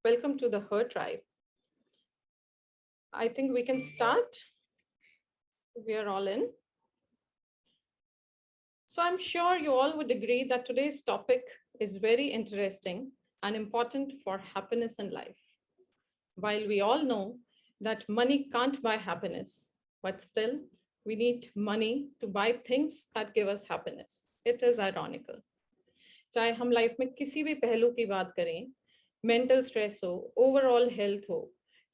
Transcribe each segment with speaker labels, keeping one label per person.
Speaker 1: Welcome to the Her Tribe. I think we can start. We are all in. So I'm sure you all would agree that today's topic is very interesting and important for happiness in life. While we all know that money can't buy happiness, but still we need money to buy things that give us happiness. It is ironical. चाहे हम life में किसी भी पहलू की बात करें, mental stress हो, ओवरऑल हेल्थ हो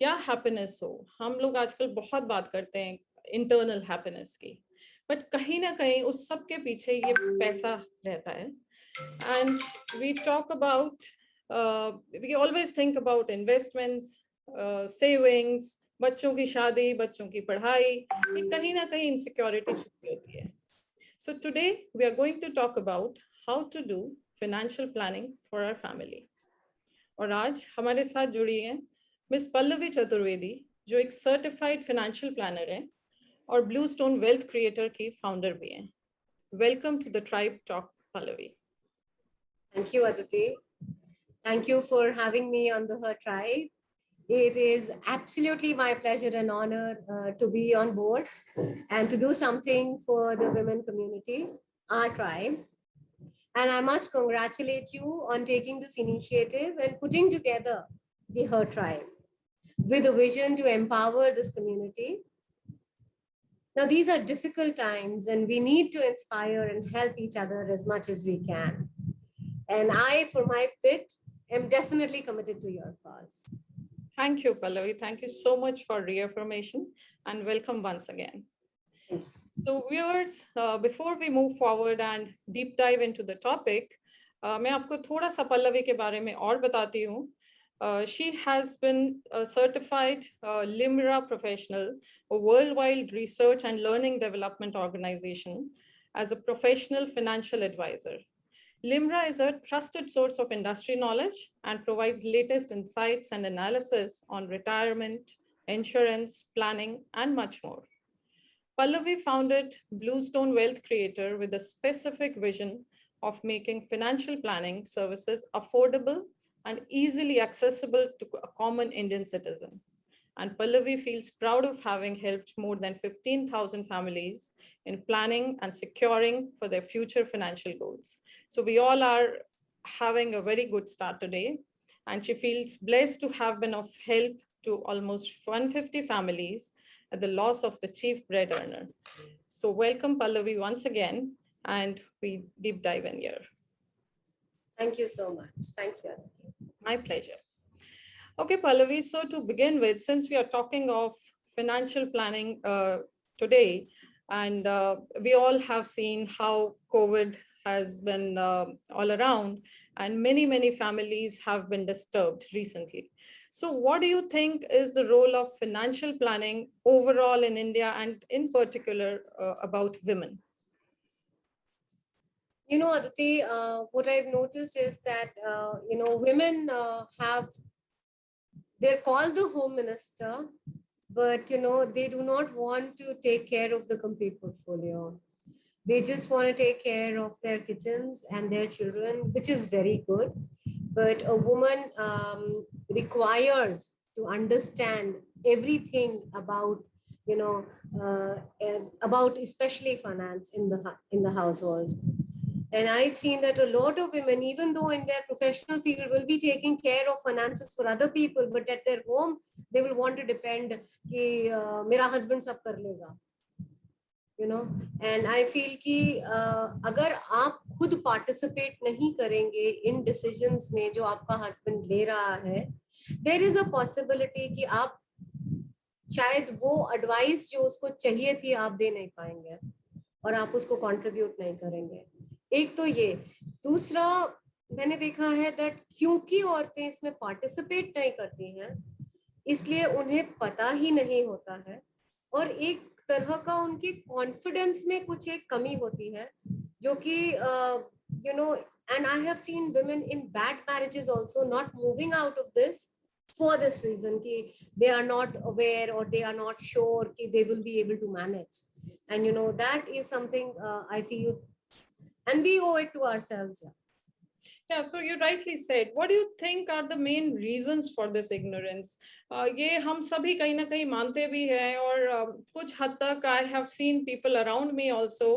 Speaker 1: या हैप्पीनेस हो, हम लोग आजकल बहुत बात करते हैं इंटरनल हैप्पीनेस की, बट कहीं ना कहीं उस सब के पीछे ये पैसा रहता है. And we talk about we always think about investments, savings, बच्चों की शादी, बच्चों की पढ़ाई, ये कहीं ना कहीं इनसिक्योरिटी छुपी होती है. So today we are going to talk about how to do financial planning for our family. और आज हमारे साथ जुड़ी हैं मिस पल्लवी चतुर्वेदी, जो एक सर्टिफाइड फाइनेंशियल प्लानर हैं और ब्लू स्टोन वेल्थ क्रिएटर की फाउंडर भी हैं. Welcome to the Tribe Talk, Pallavi.
Speaker 2: Thank you, Aditi. Thank you for having me on the Her Tribe. It is absolutely my pleasure and honor to be on board and to do something for the women community, our tribe. And I must congratulate you on taking this initiative and putting together the Her Tribe with a vision to empower this community. Now, these are difficult times and we need to inspire and help each other as much as we can. And I, for my bit, am definitely committed to your cause.
Speaker 1: Thank you, Pallavi. Thank you so much for reaffirmation and welcome once again. So viewers, before we move forward and deep dive into the topic, मैं आपको थोड़ा सा पल्लवी के बारे में और बताती हूँ. She has been a certified LIMRA professional, a worldwide research and learning development organization, as a professional financial advisor. LIMRA is a trusted source of industry knowledge and provides latest insights and analysis on retirement, insurance, planning, and much more. Pallavi founded Bluestone Wealth Creator with a specific vision of making financial planning services affordable and easily accessible to a common Indian citizen. And Pallavi feels proud of having helped more than 15,000 families in planning and securing for their future financial goals. So we all are having a very good start today, and she feels blessed to have been of help to almost 150 families at the loss of the chief bread earner. So welcome, Pallavi, once again, and we deep dive in here.
Speaker 2: Thank you so much. Thank you.
Speaker 1: My pleasure. Okay, Pallavi, so to begin with, since we are talking of financial planning today, and we all have seen how COVID has been all around, and many families have been disturbed recently. So what do you think is the role of financial planning overall in India, and in particular about women?
Speaker 2: You know, Aditi, what I've noticed is that, women they're called the home minister, but, they do not want to take care of the complete portfolio. They just want to take care of their kitchens and their children, which is very good. But a woman requires to understand everything about, about especially finance in the household. And I've seen that a lot of women, even though in their professional field, will be taking care of finances for other people, but at their home, they will want to depend कि मेरा husband सब कर लेगा. And I feel कि अगर आप खुद participate नहीं करेंगे in decisions में जो आपका husband ले रहा है, there is a possibility कि आप शायद वो advice जो उसको चाहिए थी आप दे नहीं पाएंगे और आप उसको contribute नहीं करेंगे. एक तो ये, दूसरा मैंने देखा है that क्योंकि औरतें इसमें participate नहीं करती हैं, इसलिए उन्हें पता ही नहीं होता है और एक तरह का उनके कॉन्फिडेंस में कुछ एक कमी होती है जो कि and I have seen women in bad marriages also not moving out of this for this reason कि they are not aware or they are not sure कि they will be able to manage. And that is something I feel, and we owe it to ourselves.
Speaker 1: Yeah, so you rightly said. What do you think are the main reasons for this ignorance? ये हम सभी कहीं ना कहीं मानते भी हैं, और कुछ हद तक I have seen people around me also,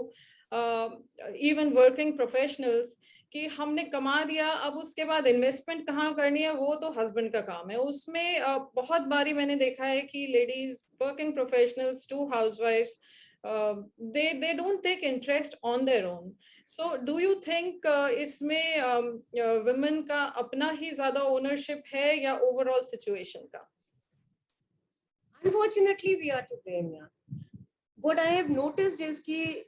Speaker 1: even working professionals, कि हमने कमा दिया, अब उसके बाद इन्वेस्टमेंट कहाँ करनी है वो तो हस्बैंड का काम है। उसमें बहुत बारी मैंने देखा है कि लेडीज वर्किंग प्रोफेशनल्स टू हाउसवाइफ्स, they don't take interest on their own. So do you think इसमें women का अपना ही ज्यादा ownership है या overall situation का?
Speaker 2: Unfortunately, we are to blame. Yeah. What I have noticed is कि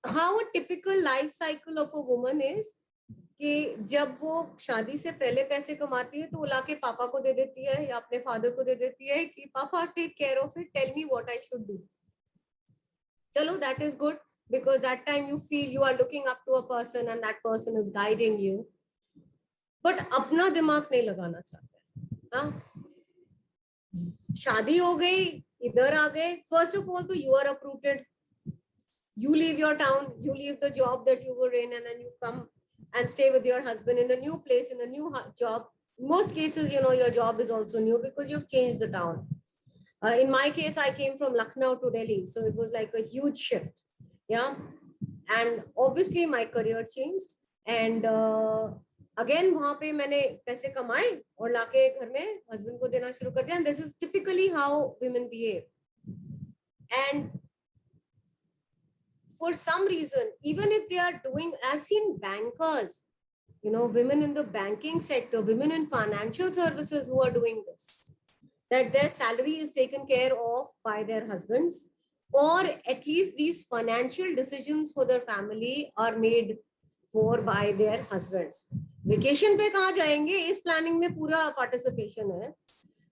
Speaker 2: how a typical life cycle of a woman is कि जब वो शादी से पहले पैसे कमाती है तो वो लाके पापा को दे देती है या अपने फादर को दे देती है कि पापा take care of it, tell me what I should do. चलो, that is good because that time you feel you are looking up to a person and that person is guiding you, but अपना दिमाग नहीं लगाना चाहते। हाँ, शादी हो गई, इधर आ गए, फर्स्ट ऑफ ऑल तो you are uprooted, you leave your town, you leave the job that you were in, and then you come and stay with your husband in a new place, in a new job. In most cases, you know, your job is also new because you've changed the town. In my case, I came from Lucknow to Delhi, so it was like a huge shift. Yeah. And obviously my career changed. And again, वहाँ पे मैंने पैसे कमाए और लाके घर में husband को देना शुरू कर दिया. And this is typically how women behave. And for some reason, even if they are doing, I've seen bankers, you know, women in the banking sector, women in financial services who are doing this, that their salary is taken care of by their husbands, or at least these financial decisions for their family are made for by their husbands. Vacation पे कहाँ जाएंगे, इस planning में पूरा participation है.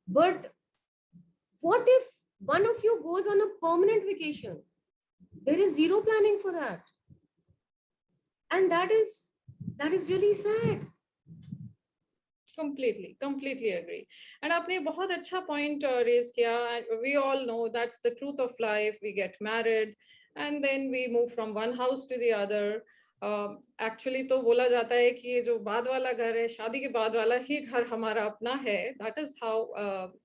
Speaker 2: But what if one of you goes on a permanent vacation? There is zero planning for that. And that is really sad.
Speaker 1: Completely agree. And आपने बहुत अच्छा point raise किया. We all know that's the truth of life. We get married and then we move from one house to the other. Actually तो बोला जाता है कि ये जो बाद वाला घर है, शादी के बाद वाला ही घर हमारा अपना है. That is how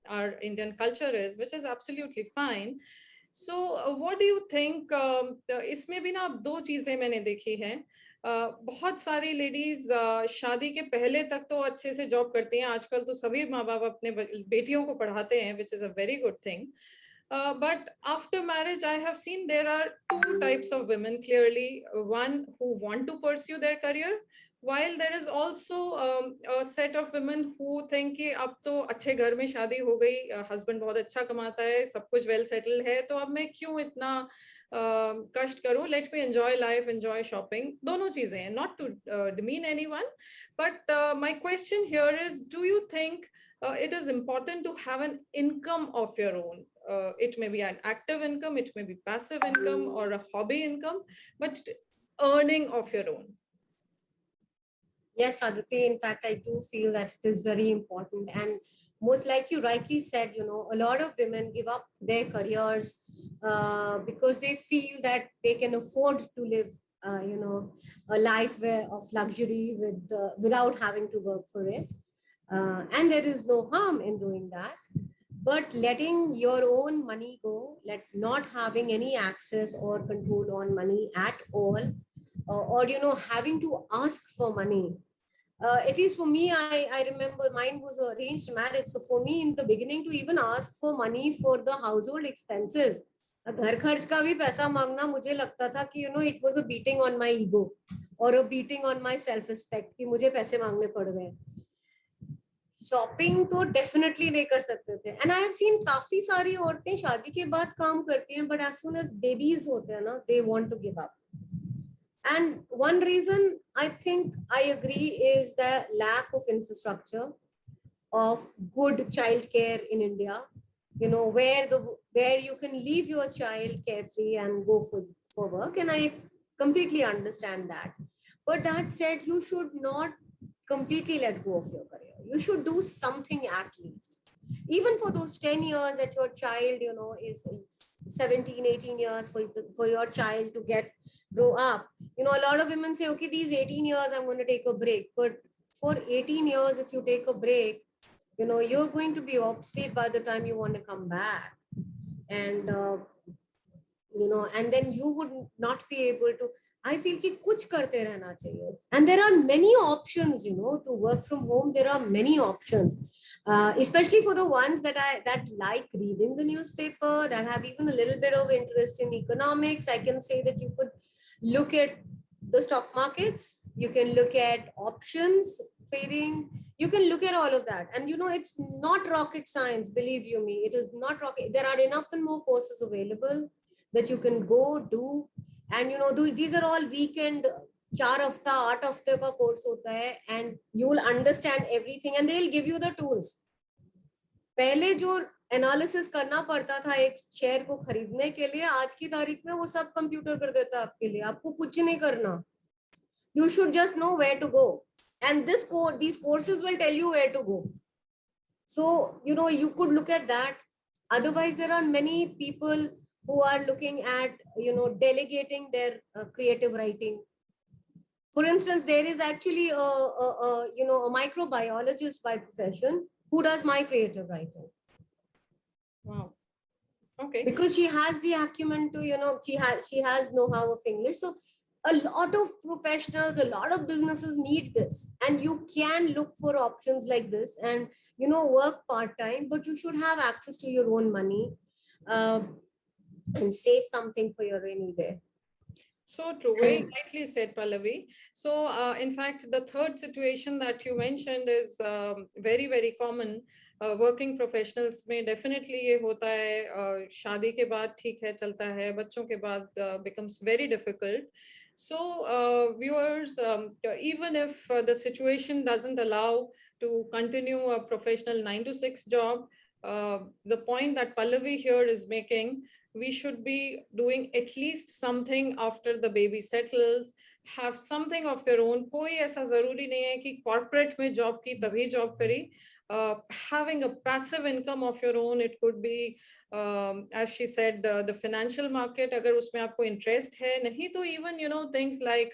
Speaker 1: our Indian culture is, which is absolutely fine. So what do you think? इसमें भी ना दो चीजें मैंने देखी हैं. बहुत सारी लेडीज शादी के पहले तक तो अच्छे से जॉब करती हैं. आजकल तो सभी माँ बाप अपने बेटियों को पढ़ाते हैं, which is a very good thing. But after marriage, I have seen there are two types of women clearly. One who want to pursue their career, while there is also a set of women who think कि अब तो अच्छे घर में शादी हो गई, husband बहुत अच्छा कमाता है, सब कुछ well settled है, तो अब मैं क्यों इतना कष्ट करूं, let me enjoy life, enjoy shopping. दोनों चीजें हैं, not to demean anyone, but my question here is, do you think it is important to have an income of your own? It may be an active income, it may be passive income or a hobby income, but earning of your own.
Speaker 2: Yes, Aditi, in fact, I do feel that it is very important. And most like you rightly said, you know, a lot of women give up their careers because they feel that they can afford to live, you know, a life of luxury without having to work for it. And there is no harm in doing that. But letting your own money go, not having any access or control on money at all, or you know, having to ask for money. At least for me, I remember mine was an arranged marriage. So for me, in the beginning, to even ask for money for the household expenses, घर खर्च का भी पैसा मांगना मुझे लगता था कि you know, it was a beating on my ego or a beating on my self respect कि मुझे पैसे मांगने पड़ गए. शॉपिंग तो डेफिनेटली नहीं कर सकते थे. एंड आई हैव सीन काफी सारी औरतें शादी के बाद काम करती हैं, but as soon as babies होते हैं ना, they want to give up. And one reason I think I agree is the lack of infrastructure of good child care in India, you know, where you can leave your child carefree and go for work. And I completely understand that. But that said, you should not completely let go of your career. You should do something at least. Even for those 10 years that your child, you know, is 17, 18 years for your child to get grow up. You know, a lot of women say, okay, these 18 years I'm going to take a break, but for 18 years if you take a break, you know, you're going to be obsolete by the time you want to come back. And you know, and then you would not be able to, I feel कि कुछ करते रहना चाहिए. And there are many options, you know, to work from home. There are many options, especially for the ones that like reading the newspaper, that have even a little bit of interest in economics. I can say that you could look at the stock markets, you can look at options trading, you can look at all of that. And you know, it's not rocket science, believe you me, it is not rocket. There are enough and more courses available that you can go do. And you know, these are all weekend 4 हफ्ता 8 हफ्ते का course होता है, and you will understand everything and they'll give you the tools. पहले जो analysis करना पड़ता था एक शेयर को खरीदने के लिए, आज की तारीख में वो सब कंप्यूटर कर देता है आपके लिए, आपको कुछ नहीं करना. You should just know where to go, and these courses will tell you where to go. So you know, you could look at that. Otherwise there are many people who are looking at, you know, delegating their creative writing. For instance, there is actually you know, a microbiologist by profession who does my creative writing.
Speaker 1: Wow. Okay.
Speaker 2: Because she has the acumen to, you know, she has know-how of English. So a lot of professionals, a lot of businesses need this, and you can look for options like this and, you know, work part-time, but you should have access to your own money, and save something for your rainy day.
Speaker 1: So true, very rightly said, Pallavi. So in fact, the third situation that you mentioned is very, very common. Working professionals में definitely ये होता है, शादी के बाद ठीक है चलता है, बच्चों के बाद becomes very difficult. So viewers, even if the situation doesn't allow to continue a professional 9 to 6 job, the point that Pallavi here is making, we should be doing at least something after the baby settles, have something of your own. कोई ऐसा जरूरी नहीं है कि corporate में job की तभी job करी. Having a passive income of your own, it could be, as she said, the financial market, अगर उसमें आपको interest है, नहीं तो even, you know, things like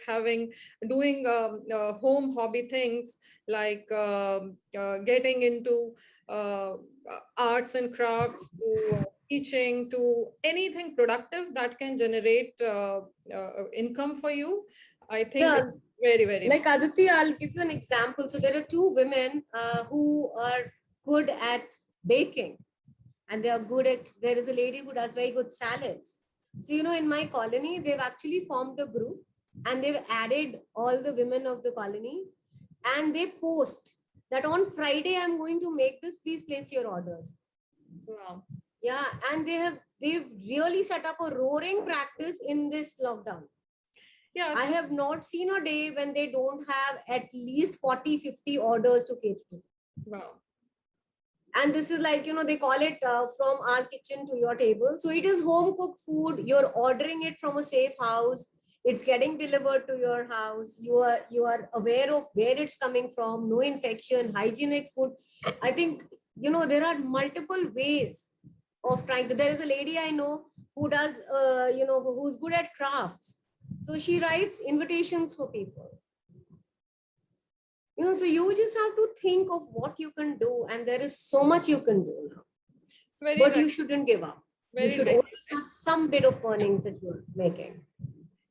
Speaker 1: doing home hobby things, like getting into arts and crafts, to teaching, to anything productive that can generate income for you. I think it's very, very
Speaker 2: like Aditi, I'll give you an example. So there are two women who are good at baking, and they are good at, there is a lady who does very good salads. So, you know, in my colony, they've actually formed a group and they've added all the women of the colony, and they post that on Friday, I'm going to make this, please place your orders.
Speaker 1: Wow.
Speaker 2: Yeah, and they've really set up a roaring practice in this lockdown. Yeah, I have not seen a day when they don't have at least 40-50 orders to cater to.
Speaker 1: Wow.
Speaker 2: And this is like, you know, they call it from our kitchen to your table. So it is home cooked food. You're ordering it from a safe house. It's getting delivered to your house. You are aware of where it's coming from. No infection, hygienic food. I think, you know, there are multiple ways of trying to. There is a lady I know who does, you know, who's good at crafts. So she writes invitations for people. You know, so you just have to think of what you can do, and there is so much you can do now. But you shouldn't give up. You should always have some bit of earnings that you're making.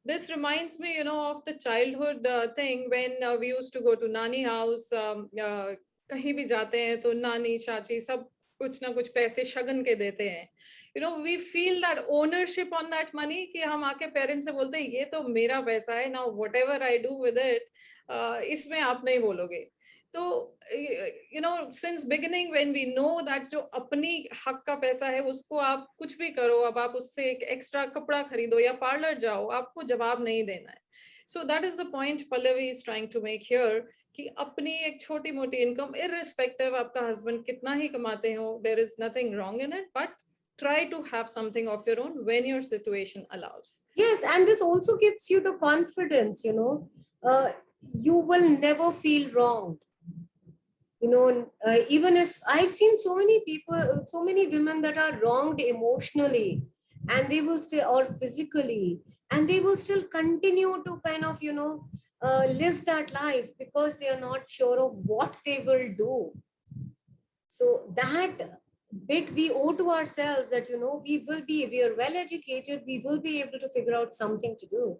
Speaker 1: This reminds me, you know, of the childhood thing when we used to go to Nani house. कहीं भी जाते हैं तो नानी चाची सब कुछ ना कुछ पैसे शगन के देते हैं. You know, we feel that ownership on that money कि हम आके पेरेंट्स से बोलते हैं ये तो मेरा पैसा है, now whatever I do with it, इसमें आप नहीं बोलोगे. तो you know, since beginning when we know that जो अपनी हक का पैसा है उसको आप कुछ भी करो, अब आप उससे एक एक्स्ट्रा कपड़ा खरीदो या पार्लर जाओ, आपको जवाब नहीं देना है. So that is the point Pallavi is trying to make here, कि अपनी एक छोटी मोटी इनकम, irrespective आपका हस्बैंड कितना ही कमाते हो, there is nothing wrong in it, but try to have something of your own when your situation allows.
Speaker 2: Yes, and this also gives you the confidence, you know, you will never feel wronged. You know, even if I've seen so many people, so many women that are wronged emotionally, and they will say, or physically, and they will still continue to kind of, live that life because they are not sure of what they will do. So that bit we owe to ourselves, that, we are well educated, we will be able to figure out something to do.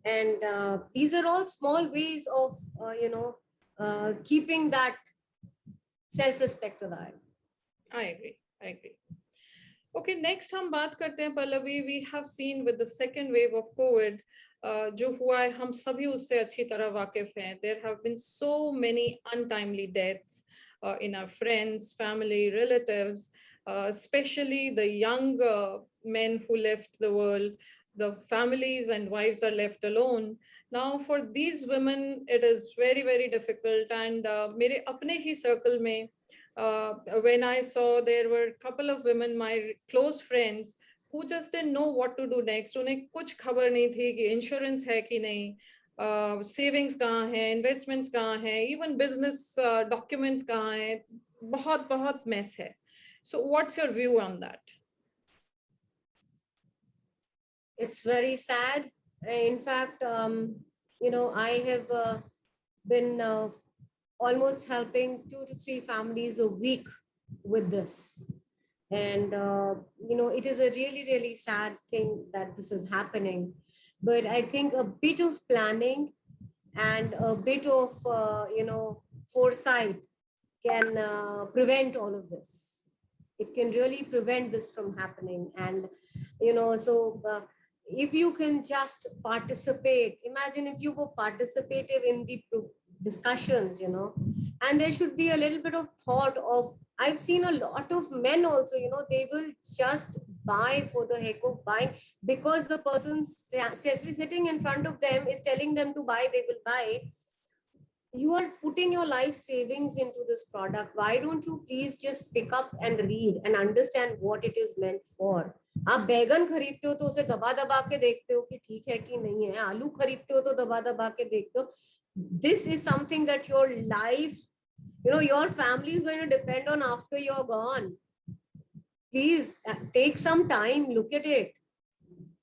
Speaker 2: And these are all small ways of, keeping that self-respect alive.
Speaker 1: I agree. I agree. Okay, next हम बात करते हैं Pallavi. We have seen with the second wave of COVID, जो हुआ है हम सभी उससे अच्छी तरह वाकिफ हैं. There have been so many untimely deaths in our friends, family, relatives, especially the young men who left the world. The families and wives are left alone. Now for these women, it is very, very difficult. And मेरे अपने ही circle में, when I saw, there were a couple of women, my close friends, who just didn't know what to do next. उन्हें कुछ खबर नहीं थी कि insurance है कि नहीं, savings कहाँ है, investments कहाँ है, even business documents कहाँ है, बहुत बहुत mess है. So what's your view on that?
Speaker 2: It's very sad. In fact, I have been almost helping 2 to 3 families a week with this. And, it is a really, really sad thing that this is happening. But I think a bit of planning and a bit of, foresight can prevent all of this. It can really prevent this from happening. And, if you can just participate, imagine if you were participative in the discussions, and there should be a little bit of thought of, I've seen a lot of men also, they will just buy for the heck of buying, because the person sitting in front of them is telling them to buy, they will buy. You are putting your life savings into this product. Why don't you please just pick up and read and understand what it is meant for? आप बैगन खरीदते हो तो उसे दबा दबा के देखते हो कि ठीक है कि नहीं है. आलू खरीदते हो तो दबा दबा के देखते हो. This is something that your life, your family is going to depend on after you're gone. Please take some time, look at it.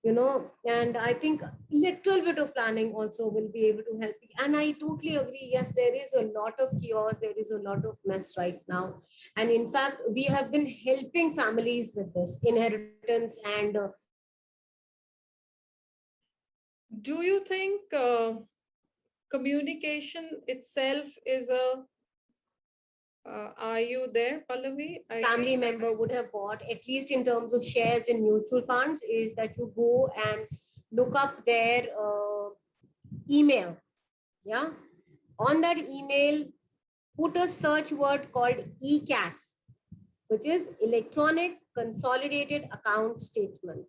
Speaker 2: And I think little bit of planning also will be able to help you. And I totally agree. Yes, there is a lot of chaos. There is a lot of mess right now. And in fact, we have been helping families with this inheritance and.
Speaker 1: Do you think communication itself is a, are you there, Pallavi?
Speaker 2: Family member would have bought, at least in terms of shares in mutual funds, is that you go and look up their email. Yeah. On that email, put a search word called ECAS, which is Electronic Consolidated Account Statement.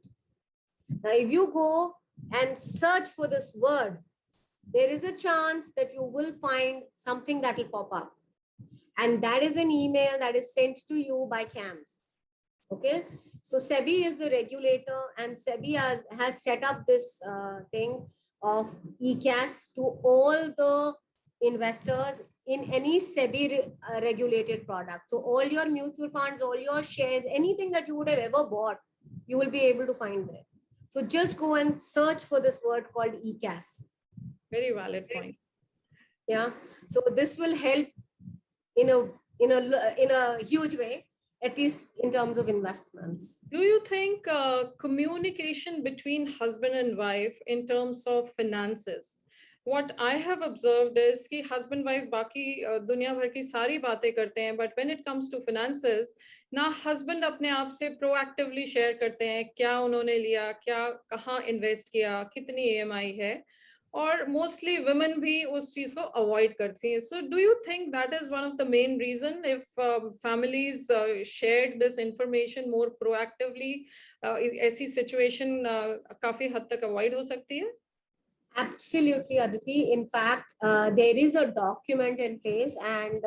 Speaker 2: Now, if you go and search for this word, there is a chance that you will find something that will pop up. And that is an email that is sent to you by CAMS. Okay. So SEBI is the regulator, and SEBI has set up this thing of ECAS to all the investors in any SEBI regulated product. So all your mutual funds, all your shares, anything that you would have ever bought, you will be able to find there. So just go and search for this word called ECAS.
Speaker 1: Very valid point.
Speaker 2: Yeah. So this will help in a huge way, at least in terms of investments.
Speaker 1: Do you think communication between husband and wife in terms of finances? What I have observed is कि husband wife बाकी दुनिया भर की सारी बातें करते हैं, but when it comes to finances, ना husband अपने आप से proactively share करते हैं क्या उन्होंने लिया, क्या कहाँ invest किया, कितनी EMI है, और mostly women भी उस चीज को avoid करती हैं. So do you think that is one of the main reason, if families shared this information more proactively, ऐसी situation काफी हद तक avoid हो सकती है?
Speaker 2: Absolutely, Aditi. In fact, there is a document in place, and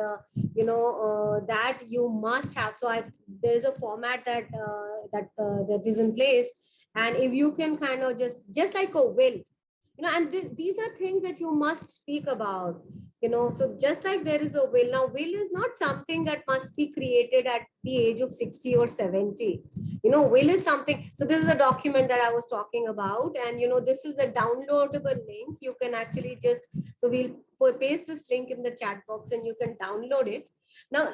Speaker 2: that you must have. So there is a format that is in place, and if you can kind of just like a will, and these are things that you must speak about. So just like there is a will, now will is not something that must be created at the age of 60 or 70. Will is something. So this is a document that I was talking about, and this is the downloadable link. You can actually just, so we'll paste this link in the chat box and you can download it. Now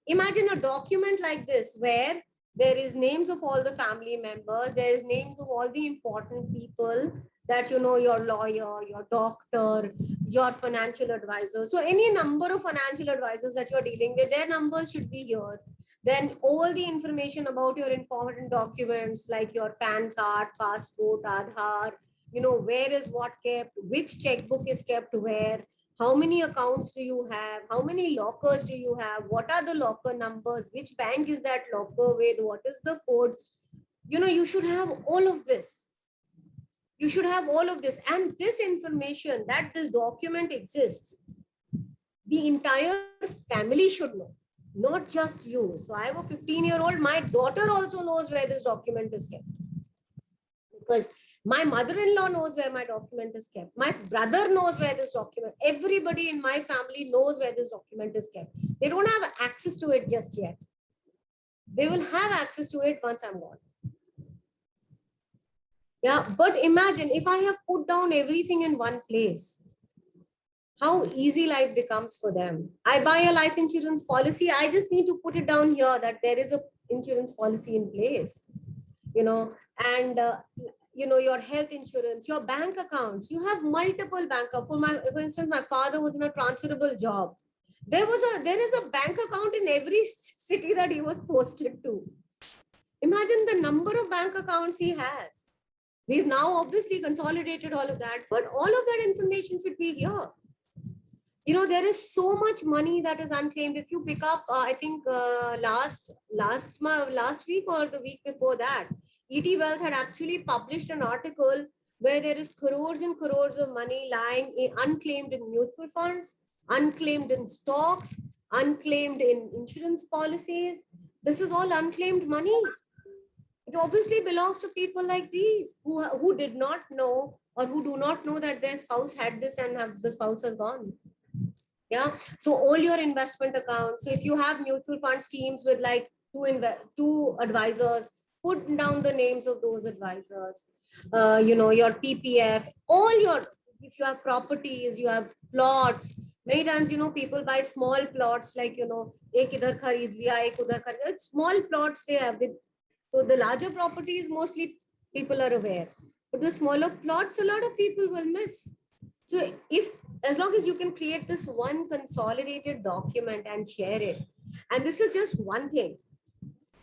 Speaker 2: imagine a document like this where there is names of all the family members, there is names of all the important people, that your lawyer, your doctor, your financial advisor. So any number of financial advisors that you're dealing with, their numbers should be here. Then all the information about your important documents like your PAN card, passport, Aadhaar, where is what kept, which checkbook is kept where, how many accounts do you have, how many lockers do you have, what are the locker numbers, which bank is that locker with, what is the code. You should have all of this. You should have all of this, and this information that this document exists, the entire family should know, not just you. So I have a 15-year-old, my daughter also knows where this document is kept, because my mother-in-law knows where my document is kept, my brother knows where this document, everybody in my family knows where this document is kept. They don't have access to it just yet. They will have access to it once I'm gone. Yeah, but imagine if I have put down everything in one place, how easy life becomes for them. I buy a life insurance policy, I just need to put it down here that there is a insurance policy in place, and your health insurance, your bank accounts. You have multiple bank accounts. For instance, my father was in a transferable job. There is a bank account in every city that he was posted to. Imagine the number of bank accounts he has. We've now obviously consolidated all of that, but all of that information should be here. There is so much money that is unclaimed. If you pick up, I think last week or the week before that, ET Wealth had actually published an article where there is crores and crores of money lying unclaimed in mutual funds, unclaimed in stocks, unclaimed in insurance policies. This is all unclaimed money. It obviously belongs to people like these who did not know, or who do not know that their spouse had this and the spouse has gone. Yeah. So all your investment accounts. So if you have mutual fund schemes with like two advisors, put down the names of those advisors. Your PPF, if you have properties, you have plots. Many times, people buy small plots like, ek idhar kharid liya, ek udhar kharid liya. Small plots they have. So the larger properties, mostly people are aware. But the smaller plots, a lot of people will miss. So as long as you can create this one consolidated document and share it, and this is just one thing.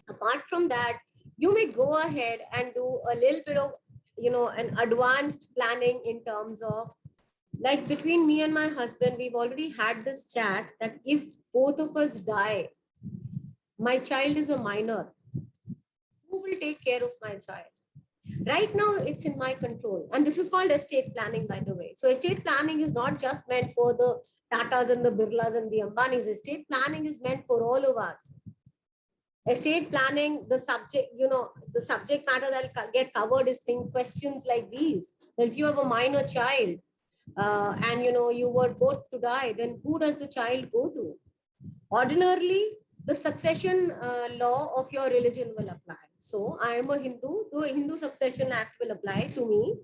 Speaker 2: Apart from that, you may go ahead and do a little bit of, an advanced planning in terms of, like between me and my husband, we've already had this chat that if both of us die, my child is a minor, who will take care of my child? Right now, it's in my control. And this is called estate planning, by the way. So estate planning is not just meant for the Tatas and the Birlas and the Ambanis. Estate planning is meant for all of us. Estate planning, the subject matter that will get covered is questions like these. If you have a minor child and you were both to die, then who does the child go to? Ordinarily, the succession law of your religion will apply. So I am a Hindu, the Hindu Succession Act will apply to me,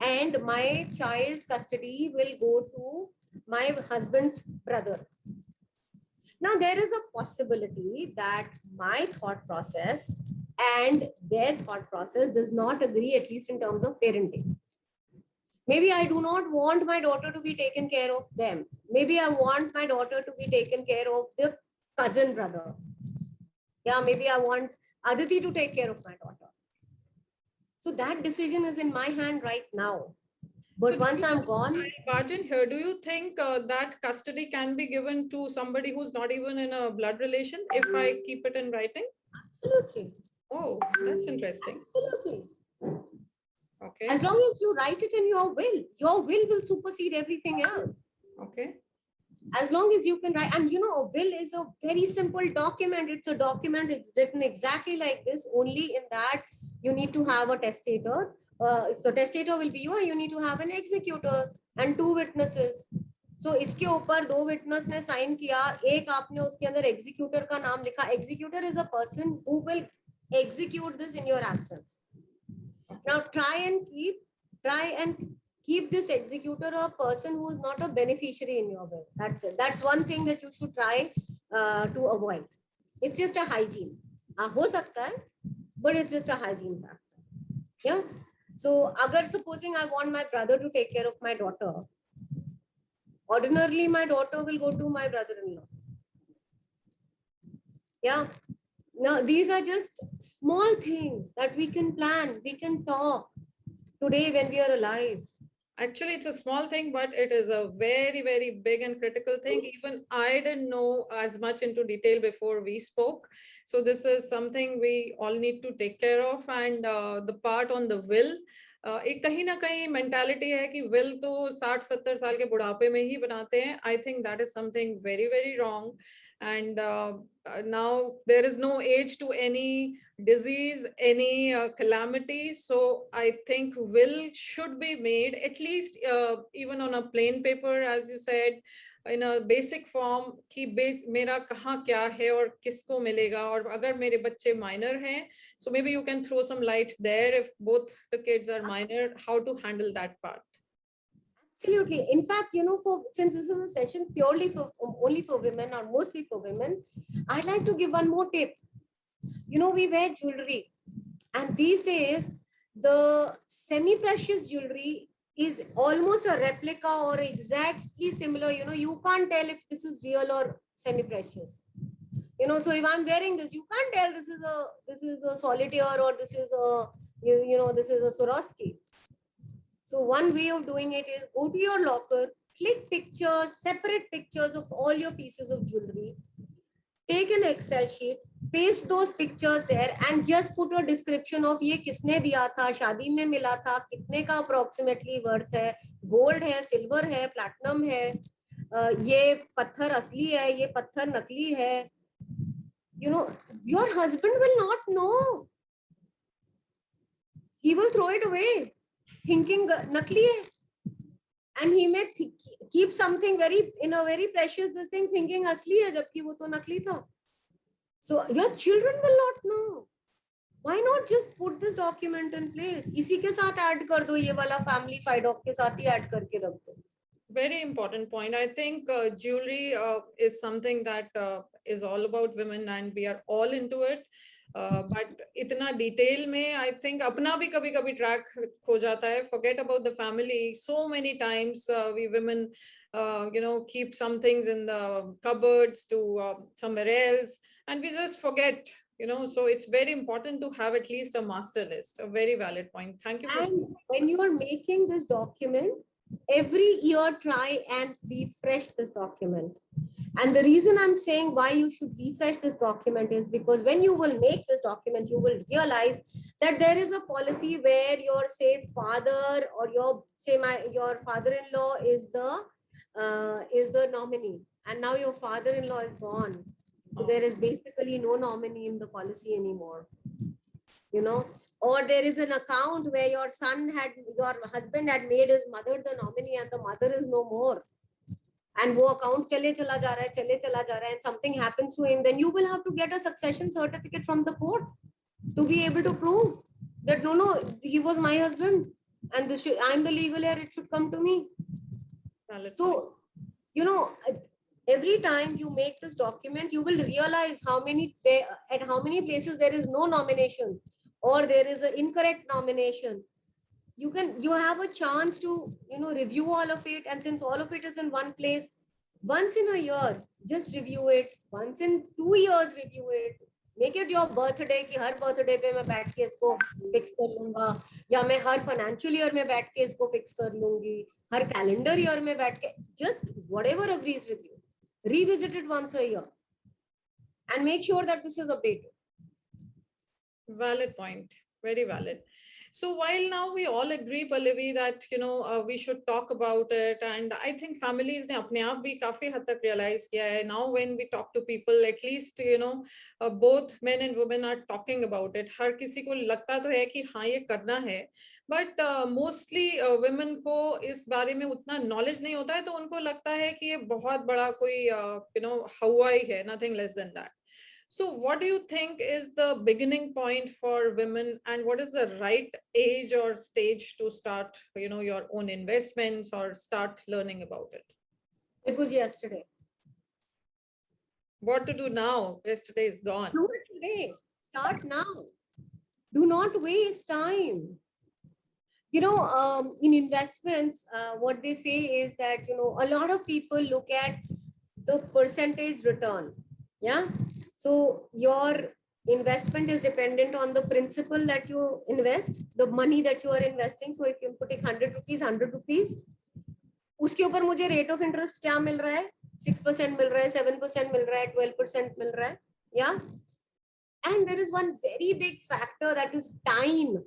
Speaker 2: and my child's custody will go to my husband's brother. Now, there is a possibility that my thought process and their thought process does not agree, at least in terms of parenting. Maybe I do not want my daughter to be taken care of them. Maybe I want my daughter to be taken care of the cousin brother. Yeah, maybe I want Aditi to take care of my daughter. So that decision is in my hand right now. But once I'm gone.
Speaker 1: Rajan, here, do you think that custody can be given to somebody who's not even in a blood relation if I keep it in writing?
Speaker 2: Absolutely.
Speaker 1: Oh, that's interesting.
Speaker 2: Absolutely.
Speaker 1: Okay.
Speaker 2: As long as you write it in your will supersede everything else.
Speaker 1: Okay.
Speaker 2: As long as you can write, and a will is a very simple document. It's a document, it's written exactly like this, only in that you need to have a testator. So testator will be you, and you need to have an executor and two witnesses. So इसके ऊपर 2 witness ने sign किया, एक आपने उसके अंदर executor का नाम लिखा. Executor is a person who will execute this in your absence. Now try and keep this executor a person who is not a beneficiary in your will. That's it. That's one thing that you should try to avoid. It's just a hygiene. हो सकता है, but it's just a hygiene factor. Yeah. So agar supposing I want my brother to take care of my daughter, ordinarily my daughter will go to my brother-in-law. Yeah. Now these are just small things that we can plan, we can talk today when we are alive.
Speaker 1: Actually, it's a small thing, but it is a very, very big and critical thing. Even I didn't know as much into detail before we spoke. So this is something we all need to take care of. And the part on the will, एक कहीं ना कहीं mentality है कि will तो 60-70 साल के बुढ़ापे में ही बनाते हैं. I think that is something very, very wrong. And now there is no age to any disease, any calamity. So I think will should be made at least even on a plain paper, as you said, in a basic form कि मेरा कहाँ क्या है और किसको मिलेगा. और अगर मेरे बच्चे minor हैं, so maybe you can throw some light there if both the kids are minor, how to handle that part.
Speaker 2: Absolutely. In fact, since this is a session purely for only for women or mostly for women, I'd like to give one more tip. We wear jewelry, and these days the semi-precious jewelry is almost a replica or exactly similar. You can't tell if this is real or semi-precious. So if I'm wearing this, you can't tell this is a solitaire or this is a this is a Swarovski. So one way of doing it is go to your locker, click pictures, separate pictures of all your pieces of jewelry, take an Excel sheet, paste those pictures there and just put a description of ये किसने दिया था, शादी में मिला था, कितने का approximately worth है, gold है, silver है, platinum है, ये पत्थर असली है, ये पत्थर नकली है. Your husband will not know. He will throw it away thinking nakli hai. And he may keep something in a very precious this thing thinking asli hai jabki wo to nakli tha. So your children will not know. Why not just put this document in place? इसी के साथ add कर दो, ये वाला family FIDOC के साथ ही add करके रख दो.
Speaker 1: Very important point. I think jewelry is something that is all about women and we are all into it. But इतना detail में I think अपना भी कभी कभी track खो जाता है. Forget about the family. So many times we women keep some things in the cupboards to somewhere else and we just forget. So it's very important to have at least a master list. A very valid point. Thank you.
Speaker 2: And when you are making this document, every year try and refresh this document. And the reason I'm saying why you should refresh this document is because when you will make this document, you will realize that there is a policy where your father or your father-in-law is the nominee, and now your father-in-law is gone. So there is basically no nominee in the policy anymore. Or there is an account where your husband had made his mother the nominee and the mother is no more. And wo account chale chala ja raha hai, and something happens to him, then you will have to get a succession certificate from the court to be able to prove that no, he was my husband and I'm the legal heir, it should come to me. So, every time you make this document, you will realize at how many places there is no nomination or there is an incorrect nomination. You have a chance to review all of it, and since all of it is in one place, once in a year just review it, once in 2 years review it. Make it your birthday कि हर birthday पे मैं बैठ के इसको fix कर लूंगा, या मैं हर financial year में बैठ के इसको fix कर लूंगी, हर calendar year में बैठ के, just whatever agrees with you, revisit it once a year and make sure that this is updated.
Speaker 1: Valid point. Very valid. So while now we all agree, Pallavi, that we should talk about it, and I think families ने अपने आप भी काफी हद तक realize किया है. Now when we talk to people, at least both men and women are talking about it. हर किसी को लगता तो है कि हाँ ये करना है, बट मोस्टली women को इस बारे में उतना नॉलेज नहीं होता है, तो उनको लगता है कि ये बहुत बड़ा कोई हवाई है, nothing less than that. So what do you think is the beginning point for women, and what is the right age or stage to start, your own investments or start learning about it?
Speaker 2: It was yesterday.
Speaker 1: What to do now? Yesterday is gone.
Speaker 2: Do it today. Start now. Do not waste time. In investments, what they say is that, a lot of people look at the percentage return. Yeah. So your investment is dependent on the principal that you invest, the money that you are investing. So if you're putting 100 rupees, उसके ऊपर मुझे rate of interest क्या मिल रहा है? 6% मिल रहा है, 7% मिल रहा है, 12% मिल रहा है. Yeah. And there is one very big factor, that is time.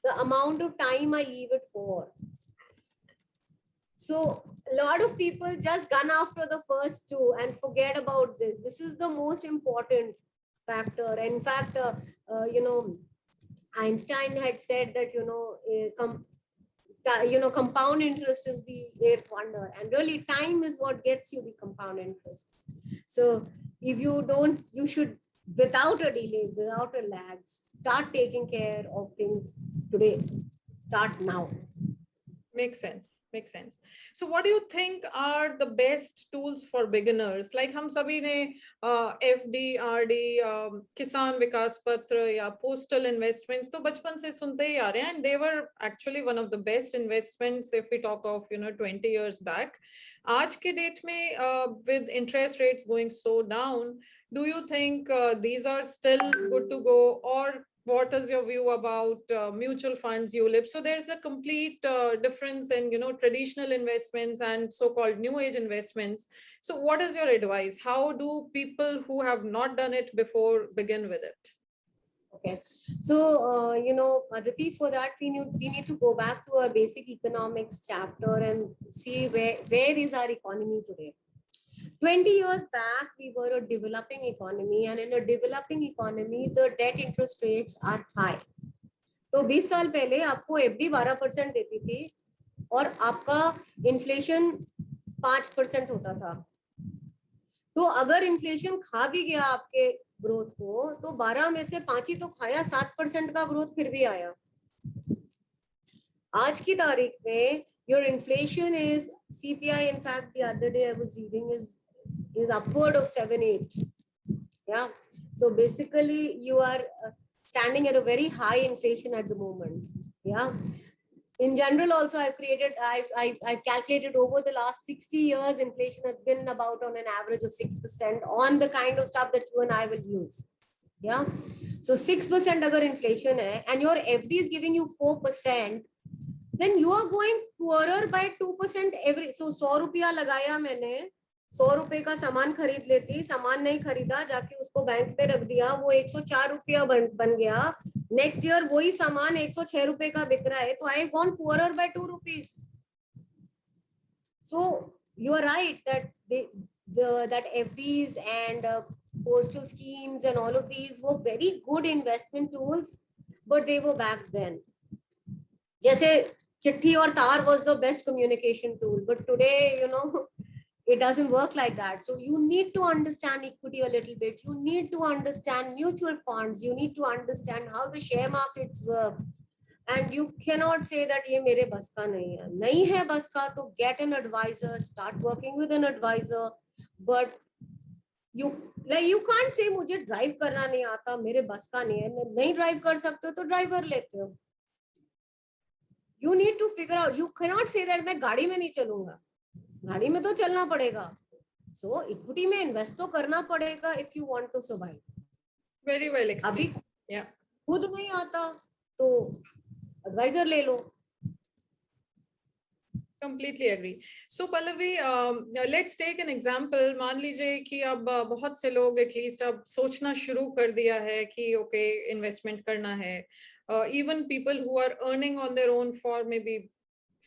Speaker 2: The amount of time I leave it for. So a lot of people just gun after the first two and forget about this. This is the most important factor. In fact, Einstein had said that, compound interest is the eighth wonder, and really time is what gets you the compound interest. So if you don't, you should, without a delay, without a lag, start taking care of things today. Start now.
Speaker 1: Makes sense. Makes sense. So what do you think are the best tools for beginners? Like हम सभी ने FD, RD, किसान विकास पत्र या postal investments तो बचपन से सुनते ही आ रहे हैं, and they were actually one of the best investments if we talk of 20 years back. आज के डेट में with interest rates going so down, do you think these are still good to go, or what is your view about mutual funds, ULIP? So there's a complete difference in traditional investments and so-called new age investments. So what is your advice? How do people who have not done it before begin with it?
Speaker 2: Okay, so Aditi, for that we need to go back to our basic economics chapter and see where is our economy today. 20 years back, we were a developing economy, and in a developing economy, the debt interest rates are high. तो 20 साल पहले आपको FD 12% देती थी और आपका inflation 5% होता था. तो अगर इन्फ्लेशन खा भी गया आपके ग्रोथ को, तो 12 में से 5 ही तो खाया, 7% का ग्रोथ फिर भी आया. आज की तारीख में your inflation is CPI. In fact, the other day I was reading is upward of 7-8. Yeah. So basically, you are standing at a very high inflation at the moment. Yeah. In general, also I've calculated over the last 60 years, inflation has been about on an average of 6% on the kind of stuff that you and I will use. Yeah. So 6% agar inflation hai, and your FD is giving you 4%. Then you are going poorer by 2% every. So 100 रुपया लगाया मैंने, 100 रुपए का सामान खरीद लेती, सामान नहीं खरीदा, जाके उसको बैंक पे रख दिया, वो 104 रुपया बन गया. नेक्स्ट ईयर वही सामान 106 रुपए का बिक रहा है, तो I gone poorer by 2 rupees. So you are right that that FDs and postal schemes and all of these were very good investment tools, but they were back then. जैसे चिट्ठी और तार was the best communication tool, but today, it doesn't work like that. So you need to understand equity a little bit. You need to understand mutual funds. You need to understand how the share markets work. And you cannot say that ये मेरे बस का नहीं है बस का, तो get an advisor, start working with an advisor. But you can't say मुझे drive करना नहीं आता, मेरे बस का नहीं है, नहीं drive कर सकते हो तो driver लेते हो. You need to figure out. You cannot say that मैं गाड़ी में नहीं चलूंगा, गाड़ी में तो चलना पड़ेगा. So equity में invest तो करना पड़ेगा if you want to survive.
Speaker 1: Very well explained.
Speaker 2: अभी
Speaker 1: yeah,
Speaker 2: खुद नहीं आता तो advisor ले लो.
Speaker 1: Completely agree. So Pallavi, let's take an example. मान लीजिए कि अब बहुत से लोग at least अब सोचना शुरू कर दिया है कि okay, investment करना है. Even people who are earning on their own for maybe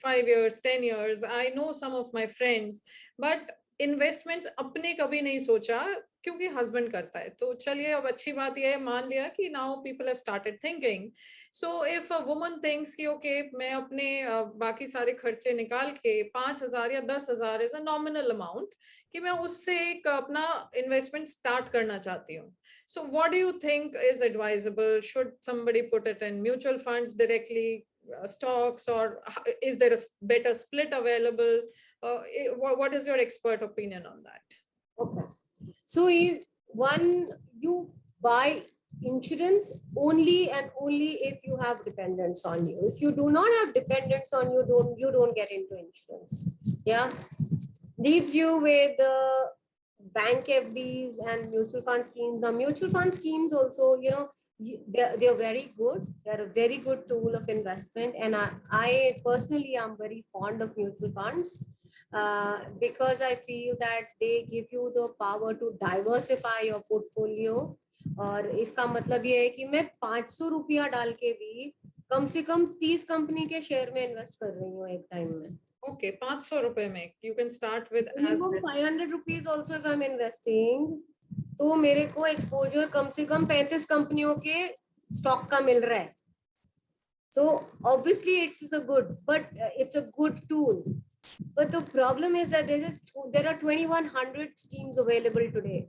Speaker 1: 5 years, 10 years. I know some of my friends, but investments अपने कभी नहीं सोचा. क्योंकि हस्बैंड करता है। तो चलिए, अब अच्छी बात यह है, मान लिया कि now people have started thinking. So if a woman thinks कि ओके मैं अपने बाकी सारे खर्चे निकाल के 5,000 या 10,000 इज अ नॉमिनल अमाउंट, कि मैं उससे एक अपना इन्वेस्टमेंट स्टार्ट करना चाहती हूँ। So what do you think is advisable? Should somebody put it in mutual funds directly, stocks, or is there a better split available? What is your expert opinion on that?
Speaker 2: Okay. So if you buy insurance only and only if you have dependents on you. If you do not have dependents on you, don't get into insurance. Yeah. Leaves you with bank FDs and mutual fund schemes. Now, mutual fund schemes also, they're very good. They're a very good tool of investment. And I personally am very fond of mutual funds because I feel that they give you the power to diversify your portfolio. और इसका मतलब ये है कि मैं 500 रुपया डाल के भी कम से कम 30 कंपनी के शेयर में इन्वेस्ट कर रही हूँ एक टाइम में.
Speaker 1: Okay, 500 रुपए में you can start with
Speaker 2: minimum 500 rupees also if I'm investing. तो मेरे को एक्सपोजर कम से कम 35 कंपनियों के स्टॉक का मिल रहा है. So obviously it's a good tool. But the problem is that there are 2,100 schemes available today.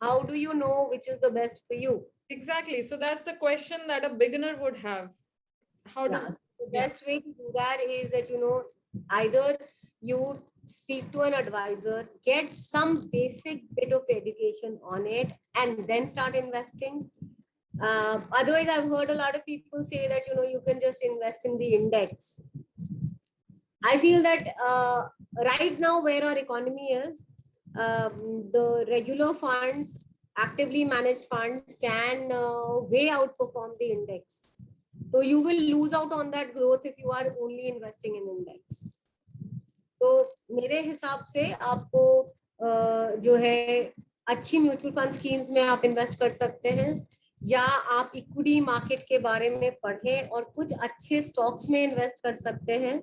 Speaker 2: How do you know which is the best for you?
Speaker 1: Exactly. So that's the question that a beginner would have. How do
Speaker 2: the best way to do that is that either you speak to an advisor, get some basic bit of education on it, and then start investing. Otherwise, I've heard a lot of people say that you can just invest in the index. I feel that right now where our economy is, the regular funds, actively managed funds can way outperform the index. So you will lose out on that growth if you are only investing in index. तो मेरे हिसाब से आपको जो है अच्छी mutual fund schemes में आप इन्वेस्ट कर सकते हैं, या आप इक्विटी मार्केट के बारे में पढ़ें और कुछ अच्छे स्टॉक्स में इन्वेस्ट कर सकते हैं.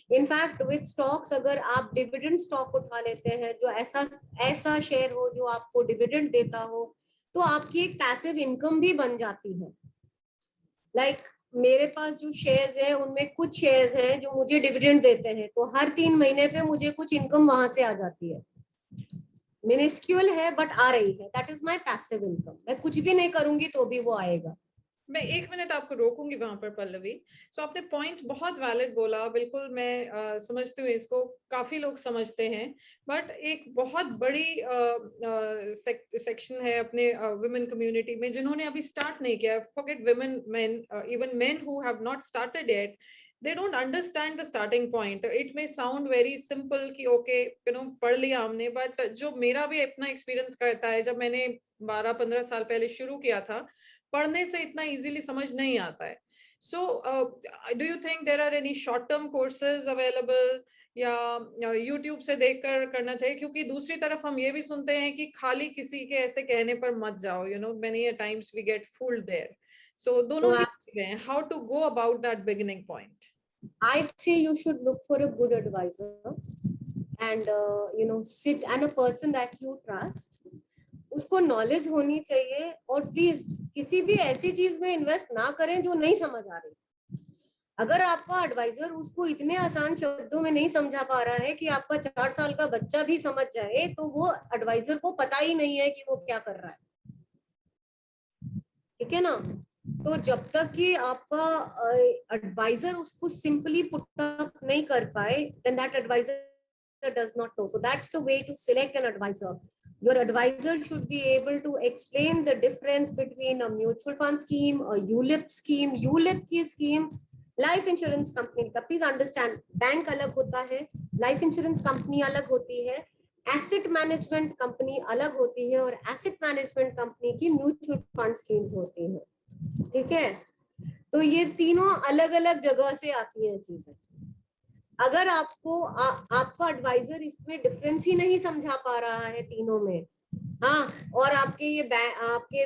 Speaker 2: इनफैक्ट विद स्टॉक्स अगर आप डिविडेंड स्टॉक उठा लेते हैं जो ऐसा शेयर हो जो आपको डिविडेंड देता हो, तो आपकी एक पैसिव इनकम भी बन जाती है. लाइक मेरे पास जो शेयर्स है उनमें कुछ शेयर्स हैं जो मुझे डिविडेंड देते हैं, तो हर 3 महीने पे मुझे कुछ इनकम वहां से आ जाती है. मिनिस्क्यूल है बट आ रही है. That is my passive income. मैं कुछ भी नहीं करूंगी तो भी वो आएगा.
Speaker 1: मैं 1 मिनट आपको रोकूंगी वहां पर पल्लवी. सो आपने पॉइंट बहुत वैलिड बोला, बिल्कुल मैं समझती हूँ इसको, काफी लोग समझते हैं, बट एक बहुत बड़ी सेक्शन है अपने वुमेन कम्युनिटी में जिन्होंने अभी स्टार्ट नहीं किया. Forget women, main, even men who have not started yet, they don't understand the starting point. It may sound very simple कि okay पढ़ लिया हमने, but जो मेरा भी अपना एक्सपीरियंस कहता है, जब मैंने 12-15 साल पहले शुरू किया था, पढ़ने से इतना इजीली समझ नहीं आता है. So do you think there are any short term courses available, या यूट्यूब से देखकर करना चाहिए? क्योंकि दूसरी तरफ हम ये भी सुनते हैं कि खाली किसी के ऐसे कहने पर मत जाओ, many times we get fooled there. So दोनों ही चीजें हैं. How to go about that beginning point?
Speaker 2: I'd say you should look for a good advisor and sit and a person that you trust. उसको knowledge होनी चाहिए. और please किसी भी ऐसी चीज में इन्वेस्ट ना करें जो नहीं समझ आ रही. अगर आपका एडवाइजर उसको इतने आसान शब्दों में नहीं समझा पा रहा है कि आपका 4 साल का बच्चा भी समझ जाए, तो वो एडवाइजर को पता ही नहीं है कि वो क्या कर रहा है. ठीक है ना? तो जब तक कि आपका एडवाइजर उसको सिंपली पुट अप नहीं कर पाए, then that advisor does not know. So that's the way to select an advisor. Your advisor should be able to explain the difference between a mutual fund scheme, a ULIP scheme. ULIP की scheme life insurance company का, please understand, bank अलग होता है, life insurance company अलग होती है, asset management company अलग होती है, और एसेट मैनेजमेंट कंपनी की म्यूचुअल फंड स्कीम्स होती है. ठीक है? तो ये तीनों अलग अलग जगह से आती हैं चीजें. अगर आपका एडवाइजर इसमें डिफरेंस ही नहीं समझा पा रहा है तीनों में, हाँ, और आपके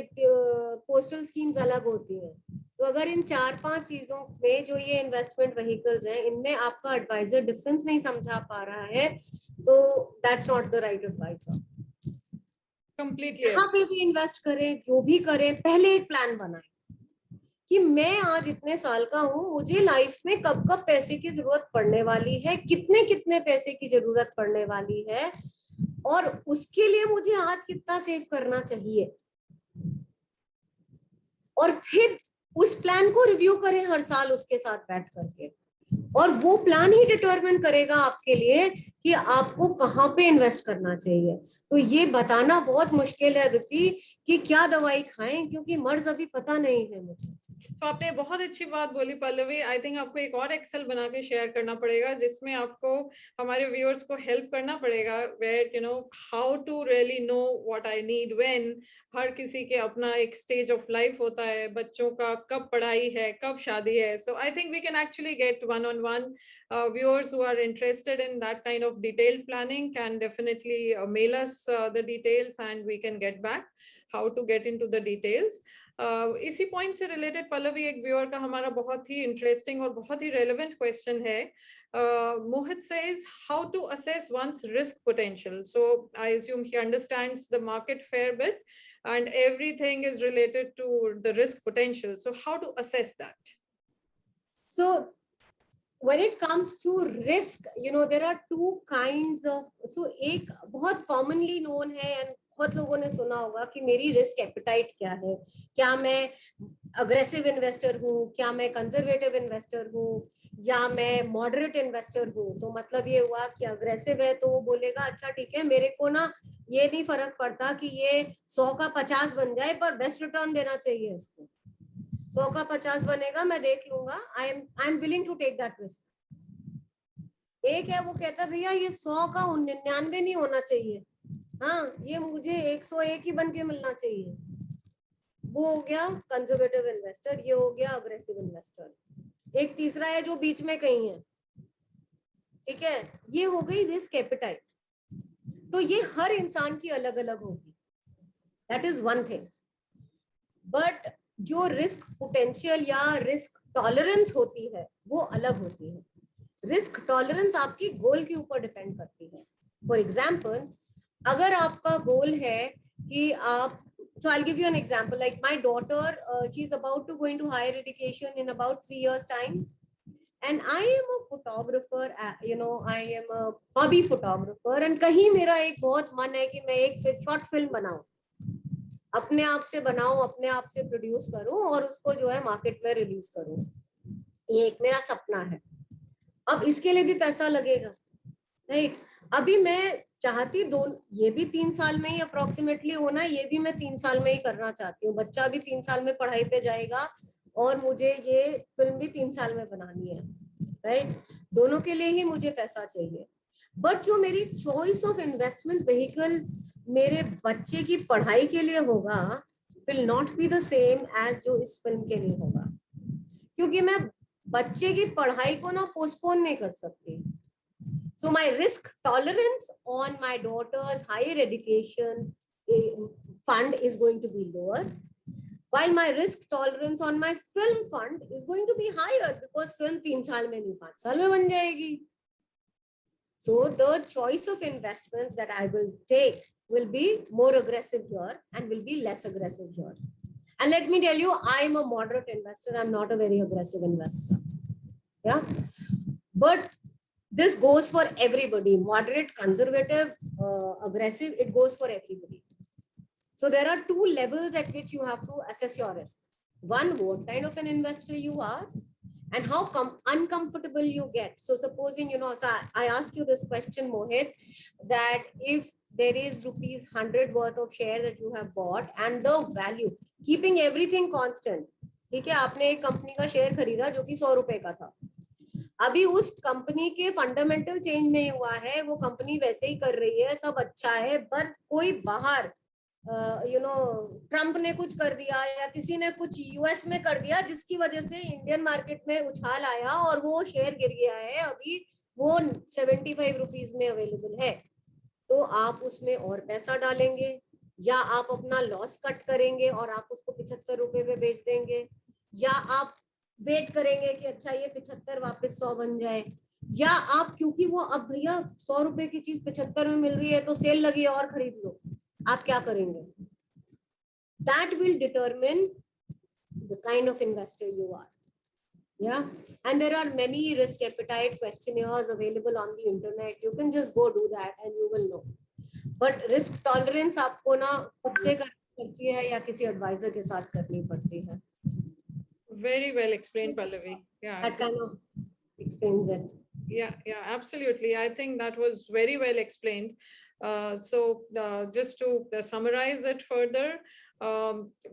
Speaker 2: पोस्टल स्कीम्स अलग होती हैं, तो अगर इन 4-5 चीजों में जो ये इन्वेस्टमेंट व्हीकल्स हैं इनमें आपका एडवाइजर डिफरेंस नहीं समझा पा रहा है, तो that's not the right advisor.
Speaker 1: Completely.
Speaker 2: यहाँ पे भी इन्वेस्ट करें, जो भी करें, पहले एक प्लान बनाएं कि मैं आज इतने साल का हूँ, मुझे लाइफ में कब कब पैसे की जरूरत पड़ने वाली है, कितने कितने पैसे की जरूरत पड़ने वाली है, और उसके लिए मुझे आज कितना सेव करना चाहिए, और फिर उस प्लान को रिव्यू करें हर साल उसके साथ बैठ करके, और वो प्लान ही डिटरमिन करेगा आपके लिए कि आपको कहाँ पे इन्वेस्ट करना चाहिए। तो ये बताना बहुत मुश्किल है अदिति कि क्या दवाई खाएं, क्योंकि मर्ज अभी पता नहीं है मुझे।
Speaker 1: तो आपने बहुत अच्छी बात बोली पल्लवी। आई थिंक आपको एक और एक्सेल बना के शेयर करना पड़ेगा जिसमें आपको हमारे व्यूअर्स को हेल्प करना पड़ेगा, where you know how to really know what I need when. हर किसी के अपना एक स्टेज ऑफ लाइफ होता है, बच्चों का कब पढ़ाई है, कब शादी है। So I think we can actually get one on one. Viewers who are interested in that kind of detailed planning can definitely mail us the details and we can get back how to get into the details. इसी point से related Pallavi, एक viewer का हमारा बहुत ही interesting और बहुत ही relevant question है। Mohit says how to assess one's risk potential. So I assume he understands the market fair bit and everything is related to the risk potential. So how to assess that?
Speaker 2: So when it comes to risk, you know, there are two kinds of, so एक बहुत commonly known है and बहुत लोगों ने सुना होगा कि मेरी रिस्क एपेटाइट क्या है, क्या मैं अग्रेसिव इन्वेस्टर हूँ, क्या मैं कंजर्वेटिव इन्वेस्टर हूँ, या मैं मॉडरेट इन्वेस्टर हूँ। तो मतलब ये हुआ कि अग्रेसिव है तो वो बोलेगा अच्छा ठीक है, मेरे को ना ये नहीं फर्क पड़ता कि ये 100 का 50 बन जाए, पर बेस्ट रिटर्न देना चाहिए इसको। 100 का 50 बनेगा, मैं देख लूंगा, I am willing to take that risk. एक है वो कहता है भैया ये 100 का 99 नहीं होना चाहिए, हाँ ये मुझे 101 ही बन के मिलना चाहिए। वो हो गया कंजर्वेटिव इन्वेस्टर, ये हो गया अग्रेसिव इन्वेस्टर। एक तीसरा है जो बीच में कहीं है, ठीक है, ये हो गई रिस्क एपेटाइट। तो ये हर इंसान की अलग अलग होगी, that is one thing. But जो रिस्क पोटेंशियल या रिस्क टॉलरेंस होती है वो अलग होती है। रिस्क टॉलरेंस आपकी गोल के ऊपर डिपेंड करती है। फॉर एग्जाम्पल, अगर आपका गोल है कि आप, so I'll give you an example, like my daughter, she's about to go into higher education in about 3 years time, and I am a photographer, you know, I am a hobby photographer, and कहीं मेरा एक बहुत मन है कि मैं एक short film बनाऊं, अपने आप से बनाऊं, अपने आप से प्रोड्यूस करूं और उसको जो है मार्केट में रिलीज करूं। ये एक मेरा सपना है। अब इसके लिए भी पैसा लगेगा, राइट? अभी मैं चाहती दो, ये भी 3 साल में ही अप्रोक्सीमेटली होना है, ये भी मैं 3 साल में ही करना चाहती हूँ। बच्चा भी 3 साल में पढ़ाई पे जाएगा और मुझे ये फिल्म भी 3 साल में बनानी है, राइट? दोनों के लिए ही मुझे पैसा चाहिए। बट जो मेरी चॉइस ऑफ इन्वेस्टमेंट व्हीकल मेरे बच्चे की पढ़ाई के लिए होगा will not be the same as जो इस फिल्म के लिए होगा, क्योंकि मैं बच्चे की पढ़ाई को ना पोस्टपोन नहीं कर सकती। So my risk tolerance on my daughter's higher education fund is going to be lower, while my risk tolerance on my film fund is going to be higher because film 3 साल में नहीं 5 साल में बन जाएगी. So the choice of investments that I will take will be more aggressive here and will be less aggressive here. And let me tell you, I'm a moderate investor. I'm not a very aggressive investor. Yeah, but this goes for everybody, moderate, conservative, aggressive, it goes for everybody. So there are 2 levels at which you have to assess your risk. One, what kind of an investor you are and how uncomfortable you get. So supposing, you know, so I ask you this question, Mohit, that if there is rupees 100 worth of share that you have bought and the value, keeping everything constant, ठीक है, आपने एक company का share खरीदा जो कि 100 रुपए का था, अभी उस कंपनी के फंडामेंटल चेंज नहीं हुआ है, वो कंपनी वैसे ही कर रही है, सब अच्छा है, पर कोई बाहर यू नो ट्रम्प ने कुछ कर दिया या किसी ने कुछ यूएस में कर दिया जिसकी वजह से इंडियन मार्केट में उछाल आया और वो शेयर गिर गया है, अभी वो 75 रुपीज में अवेलेबल है, तो आप उसमें और पैसा डालेंगे या आप अपना लॉस कट करेंगे और आप उसको 75 रुपए में बेच देंगे, या आप वेट करेंगे कि अच्छा ये 75 वापस 100 बन जाए, या आप क्योंकि वो अब भैया 100 रुपए की चीज 75 में मिल रही है तो सेल लगी है और खरीद लो, आप क्या करेंगे? That will determine the kind of investor you are. Yeah, and there are many risk appetite questionnaires available on the internet. You can just go do that and you will know. But risk tolerance आपको ना खुद से करनी पड़ती है या किसी adviser के साथ करनी पड़ती है.
Speaker 1: Very well explained, Pallavi. Yeah.
Speaker 2: That kind of explains it.
Speaker 1: Yeah, absolutely. I think that was very well explained. Just to summarize it further,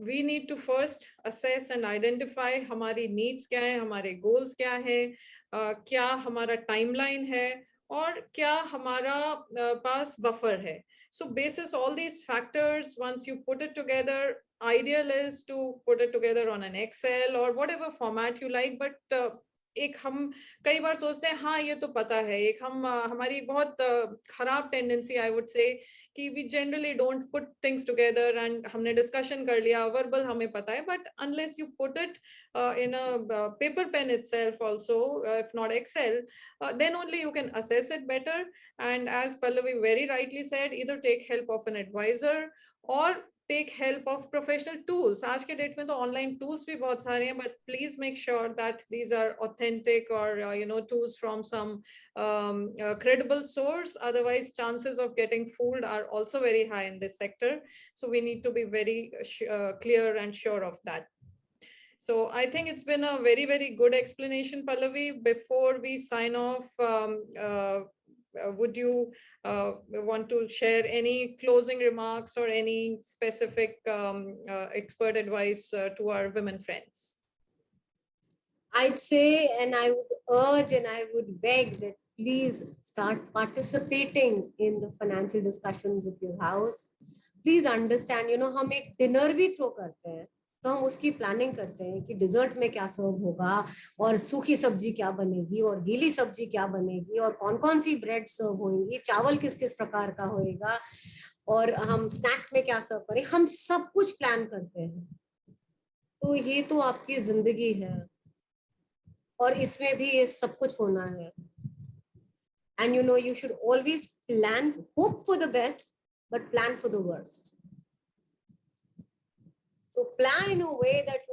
Speaker 1: we need to first assess and identify हमारी needs क्या है, हमारे goals क्या है, क्या हमारा timeline है, और क्या हमारा पास buffer है. So basis all these factors, once you put it together, ideal is to put it together on an Excel or whatever format you like, but एक हम कई बार सोचते हैं हाँ ये तो पता है, एक हम हमारी बहुत खराब टेंडेंसी आई वुड से कि we generally don't put things together and हमने डिस्कशन कर लिया, वर्बल हमें पता है, but unless you put it in a paper pen itself also, if not Excel, then only you can assess it better. And as Pallavi very rightly said, either take help of an advisor or take help of professional tools. आज के date में तो online tools भी बहुत सारे हैं, but please make sure that these are authentic or tools from some credible source. Otherwise, chances of getting fooled are also very high in this sector. So we need to be very clear and sure of that. So I think it's been a very, very good explanation, Pallavi. Before we sign off, would you want to share any closing remarks or any specific expert advice to our women friends?
Speaker 2: I'd say, and I would urge and I would beg that please start participating in the financial discussions of your house. Please understand, हम एक dinner भी throw करते हैं तो हम उसकी planning करते हैं कि डिजर्ट में क्या सर्व होगा और सूखी सब्जी क्या बनेगी और गीली सब्जी क्या बनेगी और कौन कौन सी ब्रेड सर्व होंगी, चावल किस किस प्रकार का होएगा और हम स्नैक में क्या सर्व करें, हम सब कुछ प्लान करते हैं. तो ये तो आपकी जिंदगी है और इसमें भी ये सब कुछ होना है. And you should always plan, hope for the best, but plan for the worst. So plan in a way that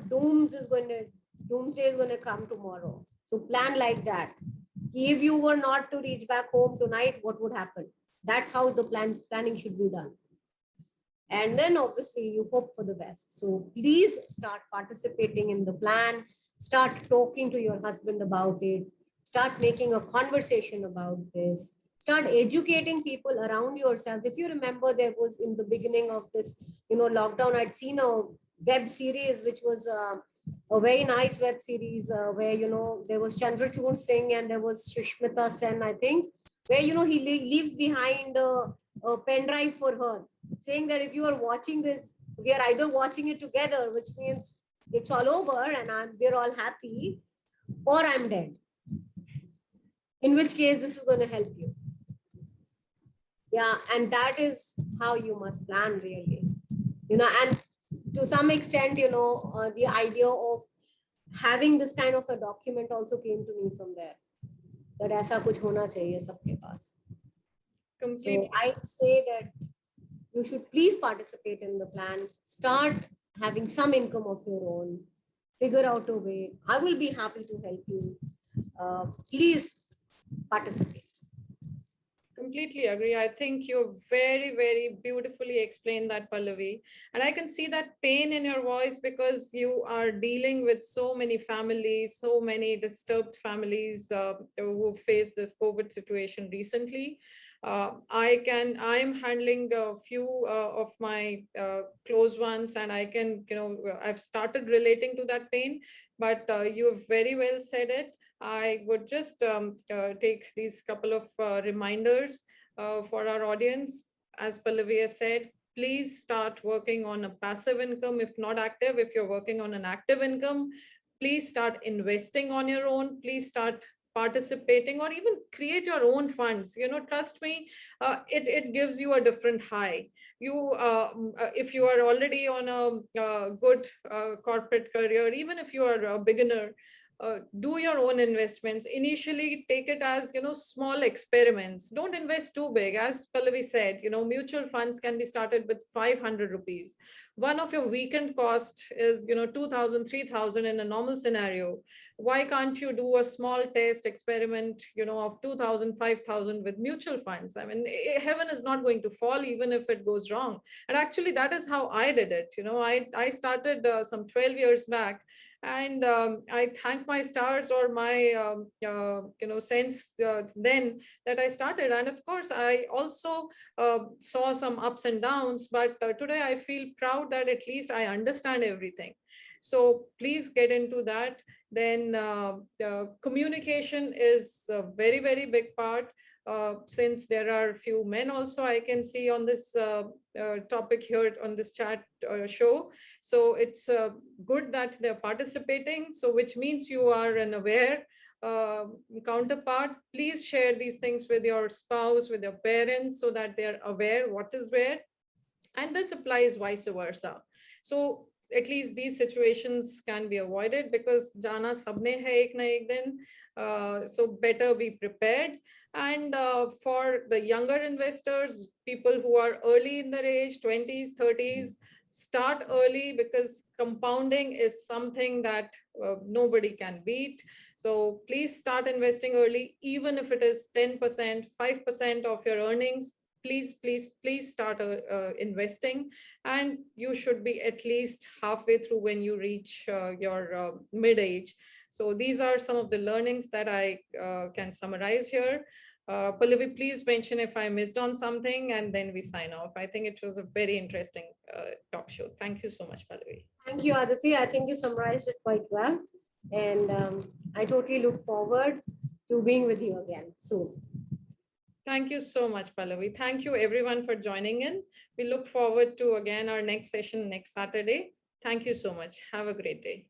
Speaker 2: doomsday is going to come tomorrow. So plan like that. If you were not to reach back home tonight, what would happen? That's how the planning should be done. And then obviously you hope for the best. So please start participating in the plan. Start talking to your husband about it. Start making a conversation about this. Start educating people around yourselves. If you remember, there was in the beginning of this, lockdown, I'd seen a web series, which was a very nice web series where, there was Chandrachud Singh and there was Sushmita Sen, I think, where, he leaves behind a pen drive for her, saying that if you are watching this, we are either watching it together, which means it's all over and we're all happy, or I'm dead. In which case, this is going to help you. Yeah, and that is how you must plan, really. And to some extent, the idea of having this kind of a document also came to me from there. That aisa kuch hona chahiye sabke paas. So I say that you should please participate in the plan. Start having some income of your own. Figure out a way. I will be happy to help you. Please participate.
Speaker 1: Completely agree. I think you very, very beautifully explained that, Pallavi. And I can see that pain in your voice because you are dealing with so many families, so many disturbed families who faced this COVID situation recently. I'm handling a few of my close ones, and I can, I've started relating to that pain, but you have very well said it. I would just take these couple of reminders for our audience. As Pallavi said, please start working on a passive income, if not active. If you're working on an active income, please start investing on your own. Please start participating or even create your own funds. Trust me, it gives you a different high. If you are already on a good corporate career, even if you are a beginner, do your own investments. Initially, take it as, small experiments. Don't invest too big. As Pallavi said, mutual funds can be started with 500 rupees. One of your weekend cost is, 2,000, 3,000 in a normal scenario. Why can't you do a small test experiment, of 2,000, 5,000 with mutual funds? I mean, heaven is not going to fall even if it goes wrong. And actually, that is how I did it. I started some 12 years back. And I thank my stars or my sense then that I started. And of course I also saw some ups and downs, but today I feel proud that at least I understand everything. So please get into that. Then communication is a very, very big part. Since there are few men also I can see on this topic here on this chat show. So it's good that they're participating. So which means you are an aware counterpart. Please share these things with your spouse, with your parents, so that they're aware what is where. And this applies vice versa. So at least these situations can be avoided, because jana sabne hai ek na ek din. So better be prepared. And for the younger investors, people who are early in their age, 20s, 30s, start early, because compounding is something that nobody can beat. So please start investing early, even if it is 10%, 5% of your earnings. Please start investing. And you should be at least halfway through when you reach your mid-age. So these are some of the learnings that I can summarize here. Pallavi, please mention if I missed on something, and then we sign off. I think it was a very interesting talk show. Thank you so much, Pallavi.
Speaker 2: Thank you, Aditi. I think you summarized it quite well. And I totally look forward to being with you again soon.
Speaker 1: Thank you so much, Pallavi. Thank you everyone for joining in. We look forward to again our next session next Saturday. Thank you so much. Have a great day.